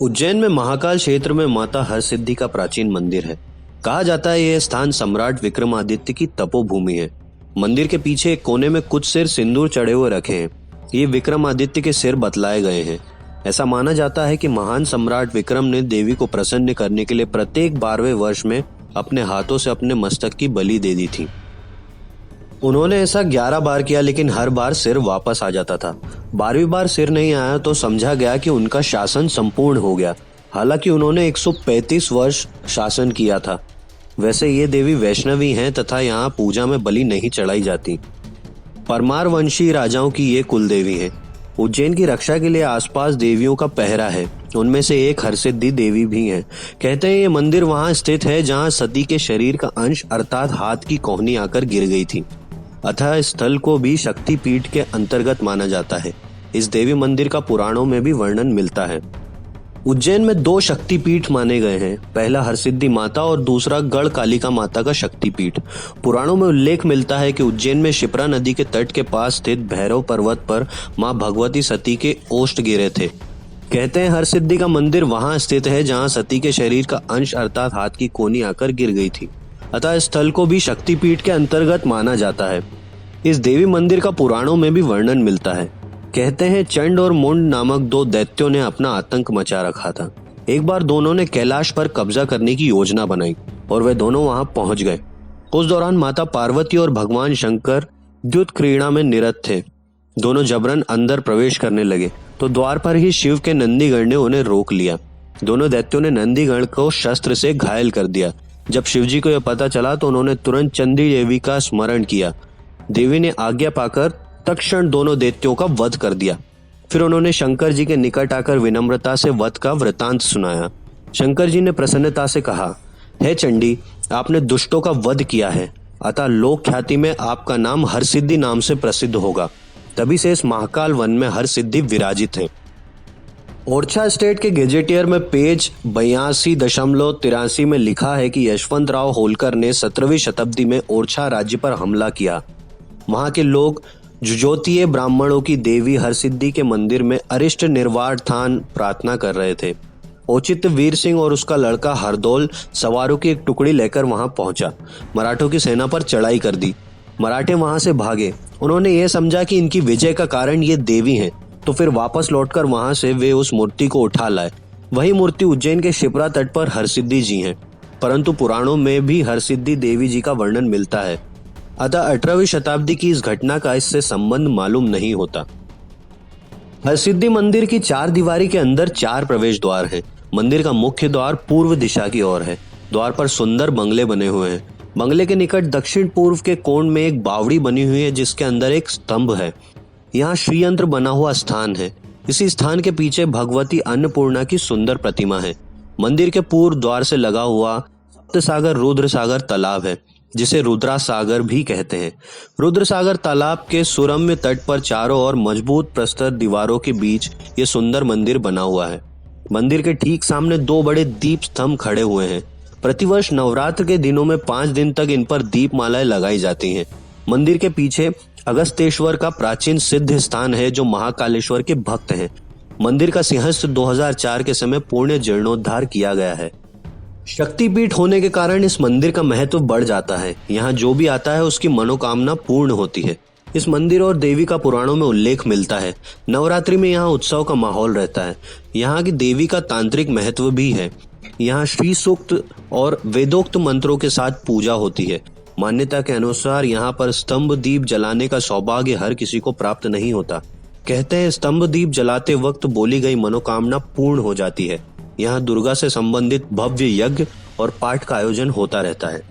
उज्जैन में महाकाल क्षेत्र में माता हरसिद्धि का प्राचीन मंदिर है। कहा जाता है यह स्थान सम्राट विक्रमादित्य की तपोभूमि है। मंदिर के पीछे एक कोने में कुछ सिर सिंदूर चढ़े हुए रखे हैं। ये विक्रमादित्य के सिर बतलाए गए हैं। ऐसा माना जाता है कि महान सम्राट विक्रम ने देवी को प्रसन्न करने के लिए प्रत्येक 12वें वर्ष में अपने हाथों से अपने मस्तक की बलि दे दी थी। उन्होंने ऐसा 11 बार किया, लेकिन हर बार सिर वापस आ जाता था। 12वीं बार सिर नहीं आया तो समझा गया कि उनका शासन संपूर्ण हो गया। हालांकि उन्होंने 135 वर्ष शासन किया था। वैसे ये देवी वैष्णवी हैं तथा यहाँ पूजा में बलि नहीं चढ़ाई जाती। परमार वंशी राजाओं की ये कुल देवी है। उज्जैन की रक्षा के लिए आसपास देवियों का पहरा है। उनमें से एक हरसिद्धि देवी भी है। कहते हैं ये मंदिर वहां स्थित है जहां सती के शरीर का अंश अर्थात हाथ की कोहनी आकर गिर गई थी। अतः स्थल को भी शक्ति पीठ के अंतर्गत माना जाता है। इस देवी मंदिर का पुराणों में भी वर्णन मिलता है। उज्जैन में 2 शक्तिपीठ माने गए हैं। पहला हरसिद्धि माता और दूसरा गढ़ कालिका माता का शक्तिपीठ। पुराणों में उल्लेख मिलता है कि उज्जैन में शिप्रा नदी के तट के पास स्थित भैरव पर्वत पर मां भगवती सती के ओष्ठ गिरे थे। कहते हैं हरसिद्धि का मंदिर वहां स्थित है जहां सती के शरीर का अंश अर्थात हाथ की कोहनी आकर गिर गई थी। अतः स्थल को भी शक्तिपीठ के अंतर्गत माना जाता है। इस देवी मंदिर का पुराणों में भी वर्णन मिलता है। कहते हैं चंड और मुंड नामक 2 दैत्यों ने अपना आतंक मचा रखा था। एक बार दोनों ने कैलाश पर कब्जा करने की योजना बनाई और वे दोनों वहां पहुंच गए। उस दौरान माता पार्वती और भगवान शंकर द्युत क्रीड़ा में निरत थे। दोनों जबरन अंदर प्रवेश करने लगे तो द्वार पर ही शिव के नंदीगण ने उन्हें रोक लिया। दोनों दैत्यों ने नंदीगण को शस्त्र से घायल कर दिया। जब शिवजी को यह पता चला तो उन्होंने तुरंत चंडी देवी का स्मरण किया। देवी ने आज्ञा पाकर तत्क्षण दोनों दैत्यों का वध कर दिया। फिर उन्होंने शंकर जी के निकट आकर विनम्रता से वध का वृतांत सुनाया। शंकर जी ने प्रसन्नता से कहा, हे चंडी, आपने दुष्टों का वध किया है, अतः लोक ख्याति में आपका नाम हरसिद्धि नाम से प्रसिद्ध होगा। तभी से इस महाकाल वन में हरसिद्धि विराजित है। ओरछा स्टेट के गेजेटियर में पेज 82.83 में लिखा है कि यशवंतराव होलकर ने 17वीं शताब्दी में ओरछा राज्य पर हमला किया। वहां के लोग जुजोतीय ब्राह्मणों की देवी हरसिद्धि के मंदिर में अरिष्ट निर्वाणार्थान प्रार्थना कर रहे थे। औचित्य वीर सिंह और उसका लड़का हरदौल सवारों की एक टुकड़ी लेकर वहां पहुंचा। मराठों की सेना पर चढ़ाई कर दी। मराठे वहां से भागे। उन्होंने ये समझा कि इनकी विजय का कारण ये देवी हैं, तो फिर वापस लौटकर वहां से वे उस मूर्ति को उठा लाए। वही मूर्ति उज्जैन के शिप्रा तट पर हरसिद्धि जी हैं, परंतु पुराणों में भी हरसिद्धि देवी जी का वर्णन मिलता है। अतः 18वीं शताब्दी की इस घटना का इससे संबंध मालूम नहीं होता। हरसिद्धि मंदिर की 4 दीवारी के अंदर 4 प्रवेश द्वार हैं। मंदिर का मुख्य द्वार पूर्व दिशा की ओर है। द्वार पर सुंदर बंगले बने हुए हैं। बंगले के निकट दक्षिण पूर्व के कोण में एक बावड़ी बनी हुई है जिसके अंदर एक स्तंभ है। यहाँ श्रीयंत्र बना हुआ स्थान है। इसी स्थान के पीछे भगवती अन्नपूर्णा की सुंदर प्रतिमा है। मंदिर के पूर्व द्वार से लगा हुआ सप्तसागर रुद्र सागर तालाब है, जिसे रुद्रा सागर भी कहते हैं। रुद्र सागर तालाब के सुरम्य तट पर चारों ओर मजबूत प्रस्तर दीवारों के बीच ये सुंदर मंदिर बना हुआ है। मंदिर के ठीक सामने 2 बड़े दीप स्तंभ खड़े हुए हैं। प्रतिवर्ष नवरात्र के दिनों में 5 दिन तक इन पर दीपमालाएं लगाई जाती हैं। मंदिर के पीछे अगस्तेश्वर का प्राचीन सिद्ध स्थान है जो महाकालेश्वर के भक्त हैं। मंदिर का सिंहस्थ 2004 के समय पूर्ण जीर्णोद्धार किया गया है। शक्तिपीठ होने के कारण इस मंदिर का महत्व बढ़ जाता है। यहाँ जो भी आता है उसकी मनोकामना पूर्ण होती है। इस मंदिर और देवी का पुराणों में उल्लेख मिलता है। नवरात्रि में यहाँ उत्सव का माहौल रहता है। यहाँ की देवी का तांत्रिक महत्व भी है। यहाँ श्री सूक्त और वेदोक्त मंत्रों के साथ पूजा होती है। मान्यता के अनुसार यहाँ पर स्तंभ दीप जलाने का सौभाग्य हर किसी को प्राप्त नहीं होता। कहते हैं स्तंभ दीप जलाते वक्त बोली गई मनोकामना पूर्ण हो जाती है। यहाँ दुर्गा से संबंधित भव्य यज्ञ और पाठ का आयोजन होता रहता है।